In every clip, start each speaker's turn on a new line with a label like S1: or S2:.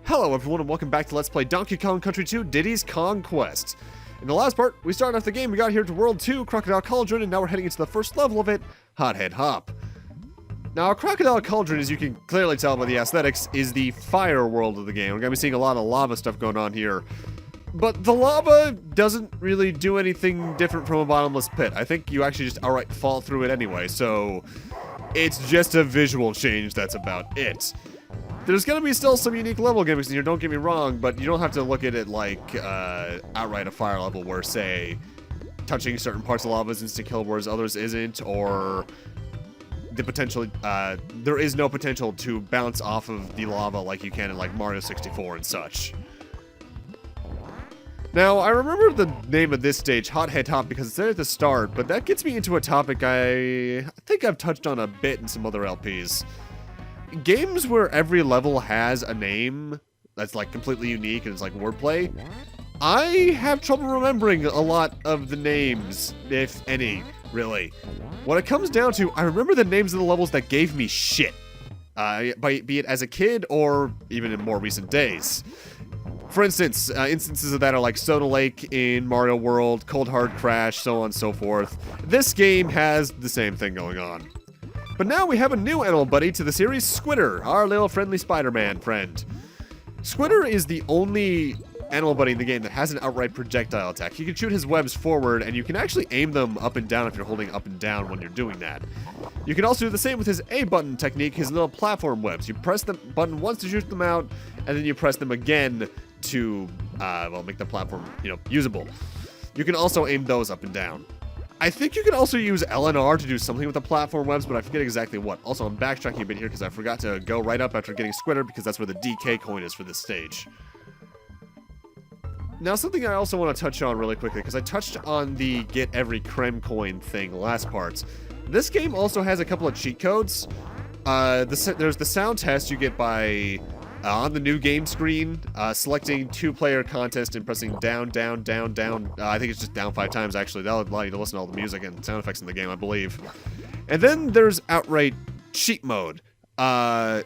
S1: Hello everyone and welcome back to Let's Play Donkey Kong Country 2 Diddy's Kong Quest. In the last part, we started off the game, we got here to World 2, Crocodile Cauldron, and now we're heading into the first level of it, Hothead Hop. Now, Crocodile Cauldron, as you can clearly tell by the aesthetics, is the fire world of the game. We're going to be seeing a lot of lava stuff going on here. But the lava doesn't really do anything different from a bottomless pit. I think you actually just outright fall through it anyway, so it's just a visual change, that's about it. There's gonna be still some unique level gimmicks in here, don't get me wrong, but you don't have to look at it like outright a fire level where, say, touching certain parts of lava is instant kill, whereas others isn't, or the potential, there is no potential to bounce off of the lava like you can in like Mario 64 and such. Now, I remember the name of this stage, Hothead Hop, because it's there at the start, but that gets me into a topic I think I've touched on a bit in some other LPs. Games where every level has a name that's like completely unique and it's like wordplay, I have trouble remembering a lot of the names, if any, really. What it comes down to, I remember the names of the levels that gave me shit, be it as a kid or even in more recent days. For instance, instances of that are like Soda Lake in Mario World, Cold Hard Crash, so on and so forth. This game has the same thing going on. But now we have a new animal buddy to the series, Squitter, our little friendly Spider-Man friend. Squitter is the only animal buddy in the game that has an outright projectile attack. He can shoot his webs forward, and you can actually aim them up and down if you're holding up and down when you're doing that. You can also do the same with his A-button technique, his little platform webs. You press the button once to shoot them out, and then you press them again to, well, make the platform, usable. You can also aim those up and down. I think you can also use L and R to do something with the platform webs, but I forget exactly what. Also, I'm backtracking a bit here because I forgot to go right up after getting Squitter because that's where the DK coin is for this stage. Now, something I also want to touch on really quickly, because I touched on the get every K.O.N.G coin thing last parts. This game also has a couple of cheat codes. There's the sound test you get by... on the new game screen, selecting two-player contest and pressing down, down, down, down. I think it's just down 5 times, actually. That'll allow you to listen to all the music and sound effects in the game, I believe. And then there's outright cheat mode. To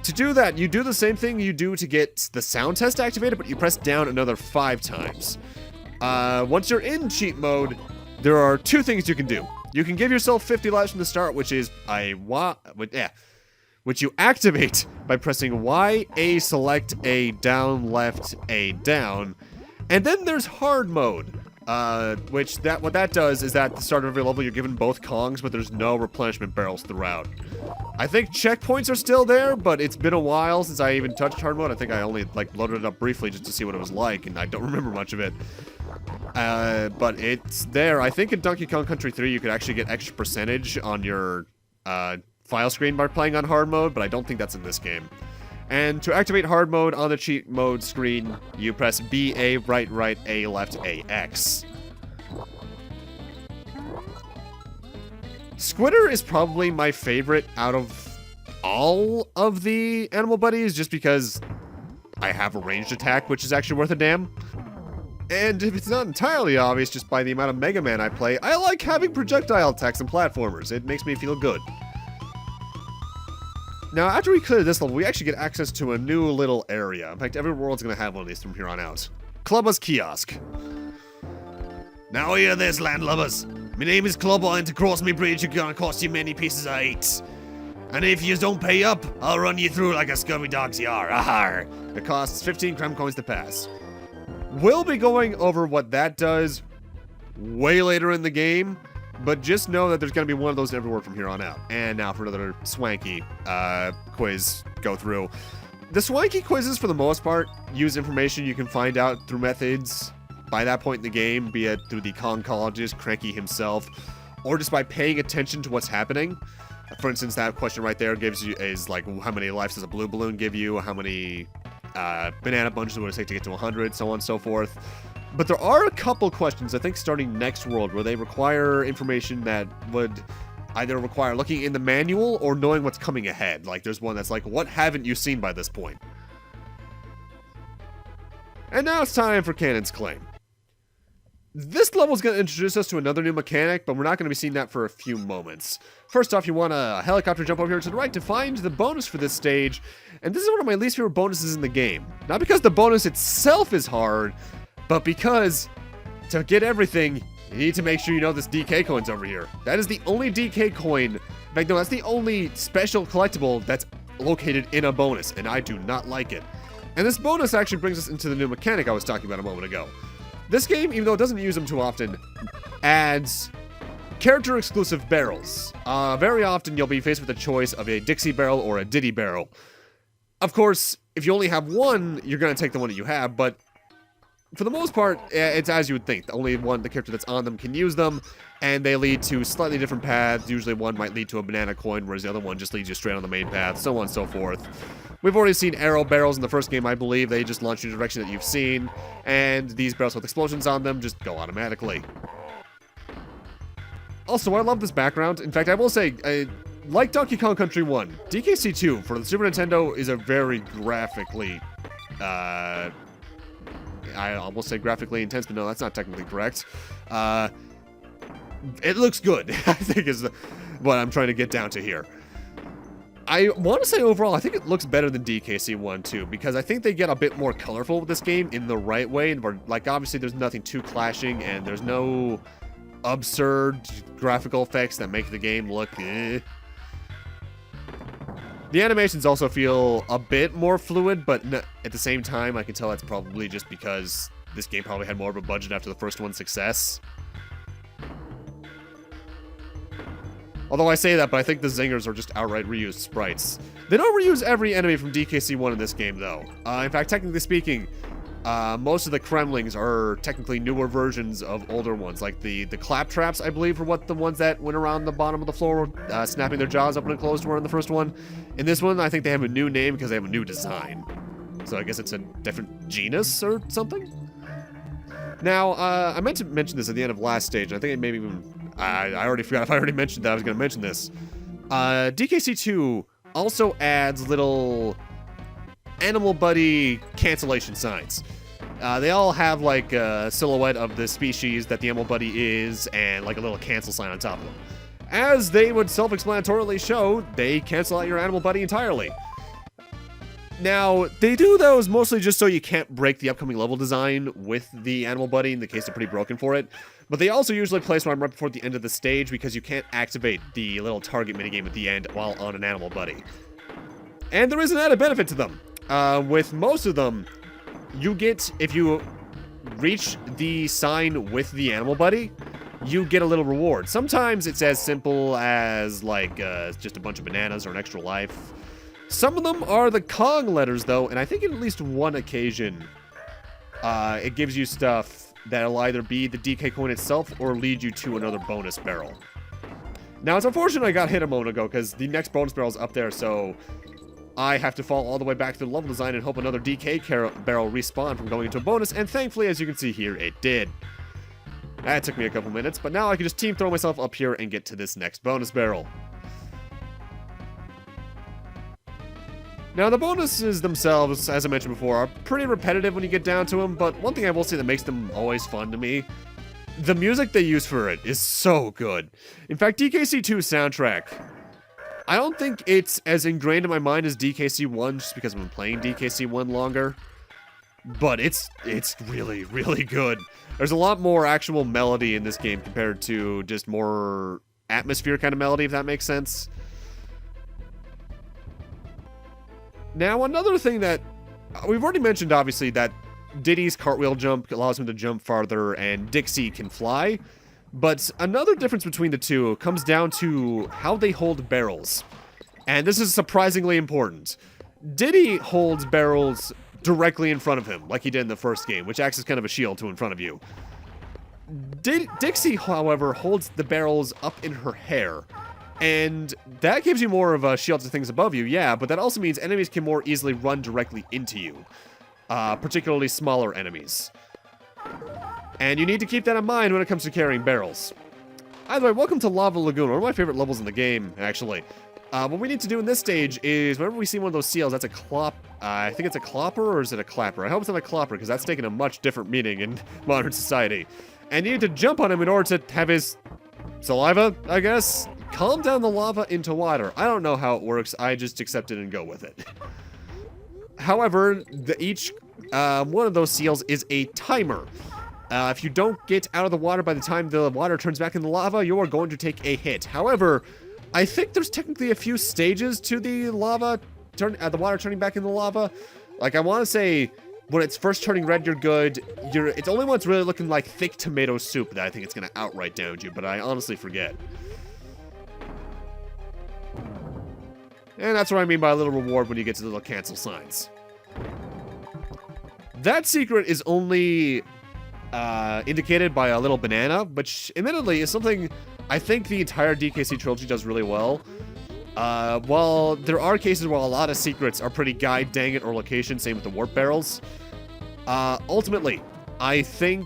S1: do that, you do the same thing you do to get the sound test activated, but you press down another 5 times. Once you're in cheat mode, there are 2 things you can do. You can give yourself 50 lives from the start, which is which you activate by pressing Y, A, select, A, down, left, A, down. And then there's hard mode, what that does is that at the start of every level you're given both Kongs, but there's no replenishment barrels throughout. I think checkpoints are still there, but it's been a while since I even touched hard mode. I think I only loaded it up briefly just to see what it was like, and I don't remember much of it. But it's there. I think in Donkey Kong Country 3 you could actually get extra percentage on your, file screen by playing on hard mode, but I don't think that's in this game. And to activate hard mode on the cheat mode screen, you press B, A, right, right, A, left, A, X. Squitter is probably my favorite out of all of the animal buddies, just because I have a ranged attack, which is actually worth a damn. And if it's not entirely obvious just by the amount of Mega Man I play, I like having projectile attacks and platformers. It makes me feel good. Now, after we clear this level, we actually get access to a new little area. In fact, every world's gonna have one of these from here on out. Clubba's Kiosk. Now hear this, landlubbers. My name is Clubba, and to cross me bridge, you're gonna cost you many pieces of eight. And if you don't pay up, I'll run you through like a scurvy dog's yar. Ahar. It costs 15 K.O.N.G coins to pass. We'll be going over what that does way later in the game, but just know that there's going to be one of those everywhere from here on out. And now for another swanky quiz go through. The swanky quizzes, for the most part, use information you can find out through methods by that point in the game, be it through the concologist, Cranky himself, or just by paying attention to what's happening. For instance, that question right there is like, how many lives does a blue balloon give you? How many banana bunches would it take to get to 100? So on and so forth. But there are a couple questions, I think, starting next world, where they require information that would either require looking in the manual or knowing what's coming ahead. Like, there's one that's like, what haven't you seen by this point? And now it's time for Canon's claim. This level is going to introduce us to another new mechanic, but we're not going to be seeing that for a few moments. First off, you want a helicopter jump over here to the right to find the bonus for this stage, and this is one of my least favorite bonuses in the game. Not because the bonus itself is hard, but because to get everything, you need to make sure you know this DK coin's over here. That is the only DK coin, in fact, no, that's the only special collectible that's located in a bonus, and I do not like it. And this bonus actually brings us into the new mechanic I was talking about a moment ago. This game, even though it doesn't use them too often, adds character-exclusive barrels. Very often you'll be faced with a choice of a Dixie barrel or a Diddy barrel. Of course, if you only have one, you're going to take the one that you have, but for the most part, it's as you would think. Only the character that's on them can use them, and they lead to slightly different paths. Usually one might lead to a banana coin, whereas the other one just leads you straight on the main path, so on and so forth. We've already seen arrow barrels in the first game, I believe. They just launch in the direction that you've seen, and these barrels with explosions on them just go automatically. Also, I love this background. In fact, I will say, like Donkey Kong Country 1, DKC2 for the Super Nintendo is a very graphically, I almost say graphically intense, but no, that's not technically correct. It looks good, I think is what I'm trying to get down to here. I want to say overall, I think it looks better than DKC1 too, because I think they get a bit more colorful with this game in the right way. And like, obviously, there's nothing too clashing, and there's no absurd graphical effects that make the game look eh. The animations also feel a bit more fluid, but at the same time, I can tell that's probably just because this game probably had more of a budget after the first one's success. Although I say that, but I think the zingers are just outright reused sprites. They don't reuse every enemy from DKC1 in this game, though. In fact, technically speaking, most of the Kremlings are technically newer versions of older ones. Like the claptraps, I believe, were the ones that went around the bottom of the floor, snapping their jaws open and closed were in the first one. In this one, I think they have a new name because they have a new design. So I guess it's a different genus or something? Now, I meant to mention this at the end of last stage, and I think it maybe even... I already forgot if I already mentioned that I was going to mention this. DKC2 also adds little animal buddy cancellation signs. They all have like a silhouette of the species that the animal buddy is and like a little cancel sign on top of them. As they would self-explanatorily show, they cancel out your animal buddy entirely. Now, they do those mostly just so you can't break the upcoming level design with the animal buddy in the case they're pretty broken for it. But they also usually place one right before the end of the stage because you can't activate the little target minigame at the end while on an animal buddy. And there is an added benefit to them. With most of them, you get, if you reach the sign with the animal buddy, you get a little reward. Sometimes it's as simple as like just a bunch of bananas or an extra life. Some of them are the K.O.N.G letters, though, and I think in at least one occasion, it gives you stuff that'll either be the DK coin itself or lead you to another bonus barrel. Now, it's unfortunate I got hit a moment ago, because the next bonus barrel's up there, so I have to fall all the way back to the level design and hope another DK barrel respawn from going into a bonus, and thankfully, as you can see here, it did. That took me a couple minutes, but now I can just team throw myself up here and get to this next bonus barrel. Now, the bonuses themselves, as I mentioned before, are pretty repetitive when you get down to them, but one thing I will say that makes them always fun to me, the music they use for it is so good. In fact, DKC2's soundtrack, I don't think it's as ingrained in my mind as DKC1, just because I've been playing DKC1 longer, but it's really, really good. There's a lot more actual melody in this game compared to just more atmosphere kind of melody, if that makes sense. Now, another thing that we've already mentioned, obviously, that Diddy's cartwheel jump allows him to jump farther and Dixie can fly. But another difference between the two comes down to how they hold barrels. And this is surprisingly important. Diddy holds barrels directly in front of him, like he did in the first game, which acts as kind of a shield to in front of you. Dixie, however, holds the barrels up in her hair. And that gives you more of a shield to things above you, yeah, but that also means enemies can more easily run directly into you. Particularly smaller enemies. And you need to keep that in mind when it comes to carrying barrels. Either way, welcome to Lava Lagoon, one of my favorite levels in the game, actually. What we need to do in this stage is, whenever we see one of those seals, that's a clop. I think it's a clopper, or is it a clapper? I hope it's not a clopper, because that's taken a much different meaning in modern society. and you need to jump on him in order to have his saliva, I guess, calm down the lava into water. I don't know how it works. I just accept it and go with it. However, each one of those seals is a timer. If you don't get out of the water by the time the water turns back into lava, you are going to take a hit. However, I think there's technically a few stages to the lava, the water turning back into lava. Like, I want to say, when it's first turning red, you're good. It's only when it's really looking like thick tomato soup that I think it's going to outright damage you, but I honestly forget. And that's what I mean by a little reward when you get to the little cancel signs. That secret is only indicated by a little banana, which admittedly is something I think the entire DKC trilogy does really well. While there are cases where a lot of secrets are pretty guide, dang it, or location, same with the warp barrels. Ultimately, I think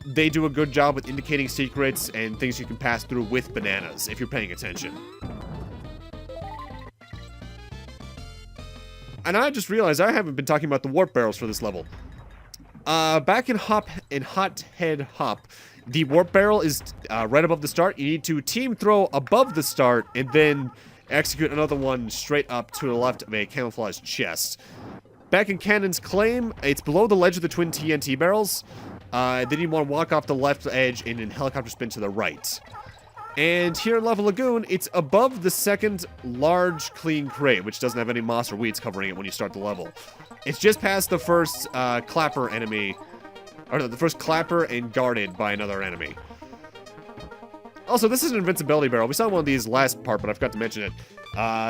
S1: they do a good job with indicating secrets and things you can pass through with bananas, if you're paying attention. And I just realized I haven't been talking about the warp barrels for this level. Back in Hot Head Hop, the warp barrel is right above the start. You need to team throw above the start and then execute another one straight up to the left of a camouflaged chest. Back in Cannon's Claim, it's below the ledge of the twin TNT barrels. Then you want to walk off the left edge and then helicopter spin to the right. And here in Lava Lagoon, it's above the second large clean crate, which doesn't have any moss or weeds covering it when you start the level. It's just past the first clapper enemy, or no, the first clapper and guarded by another enemy. Also, this is an invincibility barrel. We saw one of these last part, but I forgot to mention it.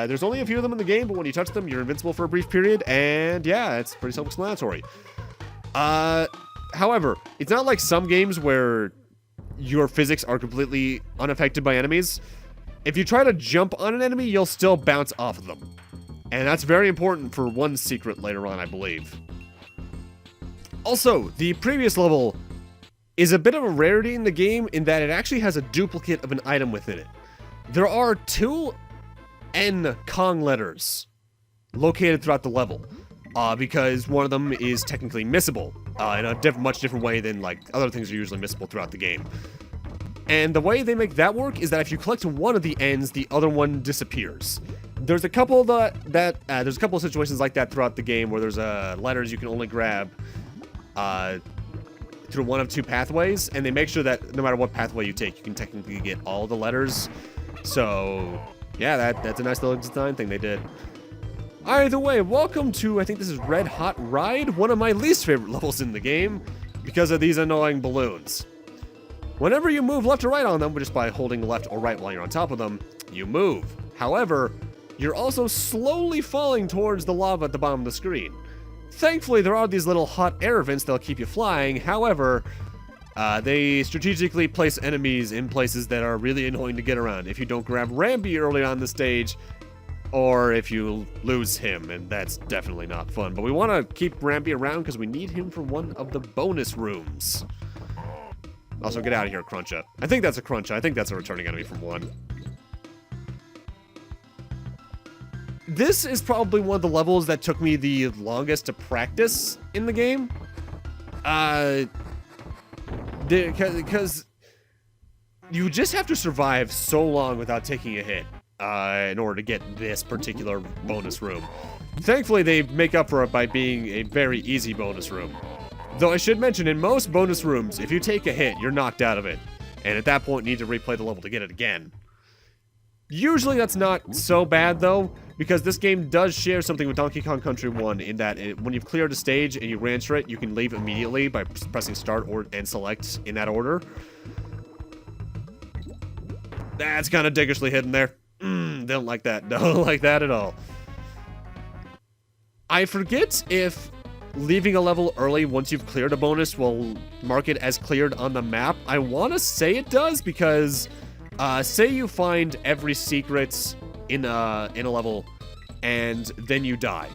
S1: There's only a few of them in the game, but when you touch them, you're invincible for a brief period, and yeah, it's pretty self-explanatory. However, it's not like some games where your physics are completely unaffected by enemies. If you try to jump on an enemy, you'll still bounce off of them. And that's very important for one secret later on, I believe. Also, the previous level is a bit of a rarity in the game in that it actually has a duplicate of an item within it. There are 2 K.O.N.G letters located throughout the level, because one of them is technically missable in a much different way than like other things are usually missable throughout the game. And the way they make that work is that if you collect one of the N's, the other one disappears. There's a couple there's a couple of situations like that throughout the game where there's letters you can only grab through one of 2 pathways, and they make sure that no matter what pathway you take, you can technically get all the letters. So yeah, that's a nice little design thing they did. Either way, welcome to, I think this is Red Hot Ride, one of my least favorite levels in the game, because of these annoying balloons. Whenever you move left or right on them, just by holding left or right while you're on top of them, you move. However, you're also slowly falling towards the lava at the bottom of the screen. Thankfully, there are these little hot air vents that'll keep you flying. However, they strategically place enemies in places that are really annoying to get around. If you don't grab Rambi early on the stage, or if you lose him, and that's definitely not fun. But we want to keep Rambi around because we need him for one of the bonus rooms. Also, get out of here, Cruncha. I think that's a Cruncha. I think that's a returning enemy from 1. This is probably one of the levels that took me the longest to practice in the game. Because you just have to survive so long without taking a hit in order to get this particular bonus room. Thankfully, they make up for it by being a very easy bonus room. Though I should mention, in most bonus rooms, if you take a hit, you're knocked out of it. And at that point, you need to replay the level to get it again. Usually that's not so bad, though, because this game does share something with Donkey Kong Country 1 in that when you've cleared a stage and you re-enter it, you can leave immediately by pressing start and select in that order. That's kind of diggishly hidden there. Don't like that. Don't like that at all. I forget if leaving a level early once you've cleared a bonus will mark it as cleared on the map. I want to say it does because say you find every secret in a level and then you die,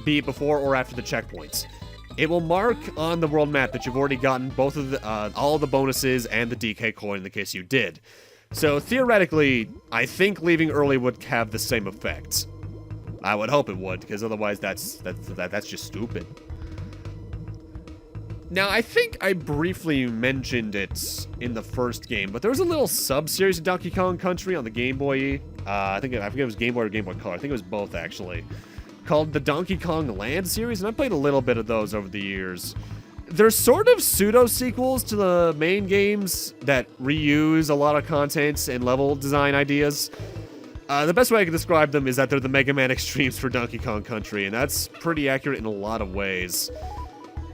S1: be it before or after the checkpoints. It will mark on the world map that you've already gotten both of the all of the bonuses and the DK coin in the case you did. So theoretically, I think leaving early would have the same effect. I would hope it would, because otherwise that's just stupid. Now, I think I briefly mentioned it in the first game, but there was a little sub-series of Donkey Kong Country on the Game Boy. I forget it was Game Boy or Game Boy Color. I think it was both, actually. Called the Donkey Kong Land series, and I played a little bit of those over the years. They're sort of pseudo-sequels to the main games that reuse a lot of content and level design ideas. The best way I can describe them is that they're the Mega Man Extremes for Donkey Kong Country, and that's pretty accurate in a lot of ways.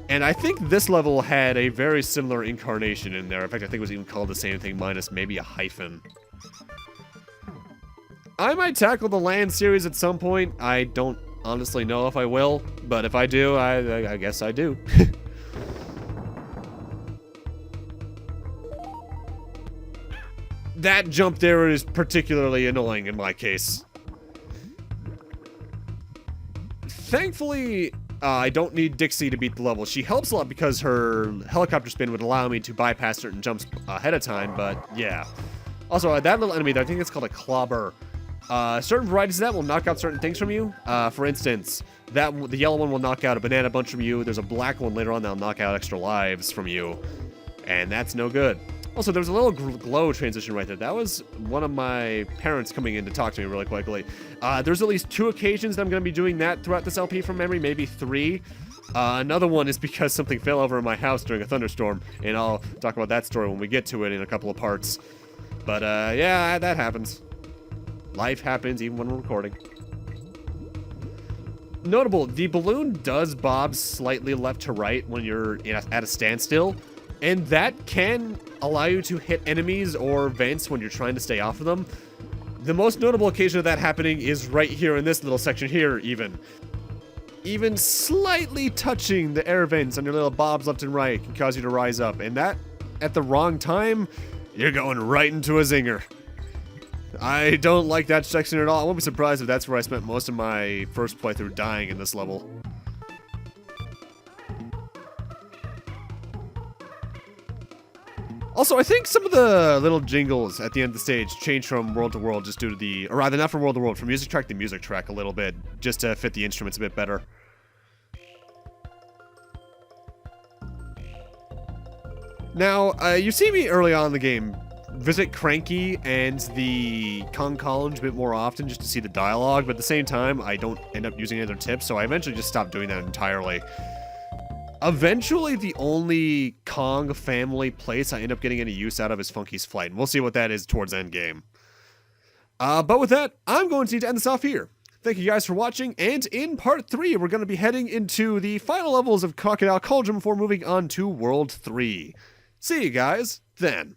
S1: And I think this level had a very similar incarnation in there. In fact, I think it was even called the same thing minus maybe a hyphen. I might tackle the Land series at some point. I don't honestly know if I will, but if I do, I guess I do. That jump there is particularly annoying in my case. Thankfully, I don't need Dixie to beat the level. She helps a lot because her helicopter spin would allow me to bypass certain jumps ahead of time, but yeah. Also, that little enemy, I think it's called a clobber. Certain varieties of that will knock out certain things from you. For instance, the yellow one will knock out a banana bunch from you. There's a black one later on that'll knock out extra lives from you. And that's no good. Also, there was a little glow transition right there. That was one of my parents coming in to talk to me really quickly. There's at least 2 occasions that I'm going to be doing that throughout this LP from memory, maybe 3. Another one is because something fell over in my house during a thunderstorm, and I'll talk about that story when we get to it in a couple of parts. But yeah, that happens. Life happens even when we're recording. Notable, the balloon does bob slightly left to right when you're at a standstill, and that can allow you to hit enemies or vents when you're trying to stay off of them. The most notable occasion of that happening is right here in this little section here, even slightly touching the air vents on your little bobs left and right can cause you to rise up, and that, at the wrong time, you're going right into a zinger. I don't like that section at all. I won't be surprised if that's where I spent most of my first playthrough dying in this level. Also, I think some of the little jingles at the end of the stage change from world to world just due to the, or rather not from world to world, from music track to music track a little bit, just to fit the instruments a bit better. Now, you see me early on in the game visit Cranky and the K.O.N.G college a bit more often just to see the dialogue, but at the same time, I don't end up using any of their tips, so I eventually just stopped doing that entirely. Eventually, the only K.O.N.G family place I end up getting any use out of is Funky's Flight, and we'll see what that is towards endgame. But with that, I'm going to need to end this off here. Thank you guys for watching, and in part 3, we're going to be heading into the final levels of Crocodile Cauldron before moving on to World 3. See you guys then.